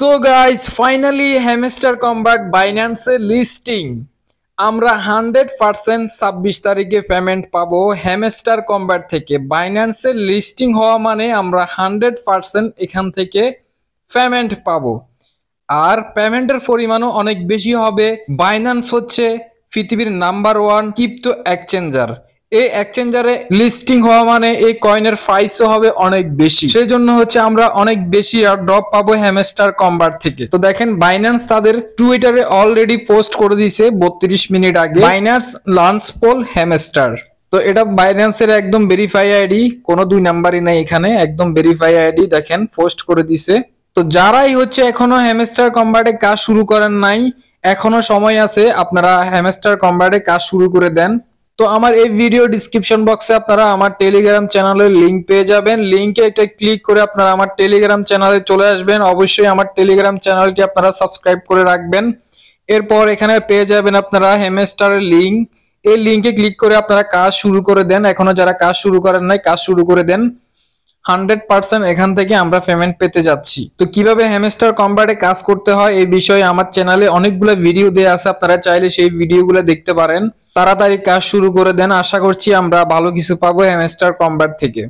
So guys finally Hamster Kombat বাইন্যান্সে listing. আমরা 100% 26 তারিখে পেমেন্ট পাবো হ্যামস্টার কম্বাট থেকে। বাইন্যান্সে লিস্টিং হওয়া মানে আমরা 100% এখান থেকে পেমেন্ট পাবো। আর পেমেন্টের পরিমাণও অনেক বেশি হবে। বাইন্যান্স হচ্ছে পৃথিবীর নাম্বার 1 ক্রিপ্টো এক্সচেঞ্জার। এই এক্সচেঞ্জারে লিস্টিং হওয়া মানে এই কয়েনের প্রাইসও হবে অনেক বেশি। সেই জন্য হচ্ছে আমরা অনেক বেশি ড্রপ পাবো হ্যামস্টার কম্বাট থেকে। তো দেখেন বাইন্যান্স তাদের টুইটারে অলরেডি পোস্ট করে দিয়েছে 32 মিনিট আগে, বাইন্যান্স লঞ্চ পোল হ্যামস্টার। তো এটা বাইন্যান্সের একদম ভেরিফাই আইডি, কোনো দুই নাম্বারই নাই এখানে, একদম ভেরিফাই আইডি দেখেন পোস্ট করে দিছে। তো যারাই হচ্ছে এখনো হ্যামস্টার কম্বাটে কাজ শুরু করেন নাই, এখনো সময় আছে, আপনারা হ্যামস্টার কম্বাটে কাজ শুরু করে দেন। তো আমার এই ভিডিও ডিসক্রিপশন বক্সে আপনারা আমার টেলিগ্রাম চ্যানেলের লিংক পেয়ে যাবেন। লিংকে একটা ক্লিক করে আপনারা আমার টেলিগ্রাম চ্যানেলে চলে আসবেন। অবশ্যই আমার টেলিগ্রাম চ্যানেলটি আপনারা সাবস্ক্রাইব করে রাখবেন। এরপর এখানে পেয়ে যাবেন আপনারা হ্যামস্টারের লিংক। এই লিংকে ক্লিক করে আপনারা কাজ শুরু করে দেন। এখনো যারা কাজ শুরু করেন নাই কাজ শুরু করে দেন। 100% এখান থেকে আমরা পেমেন্ট পেতে যাচ্ছি। তো কিভাবে হ্যামস্টার কম্বাটে কাজ করতে হয় এই বিষয়ে আমার চ্যানেলে অনেকগুলো ভিডিও দেয়া আছে, আপনারা চাইলে সেই ভিডিওগুলো দেখতে পারেন। তাড়াতাড়ি কাজ শুরু করে দেন, আশা করছি আমরা ভালো কিছু পাবো হ্যামস্টার কম্বাট থেকে।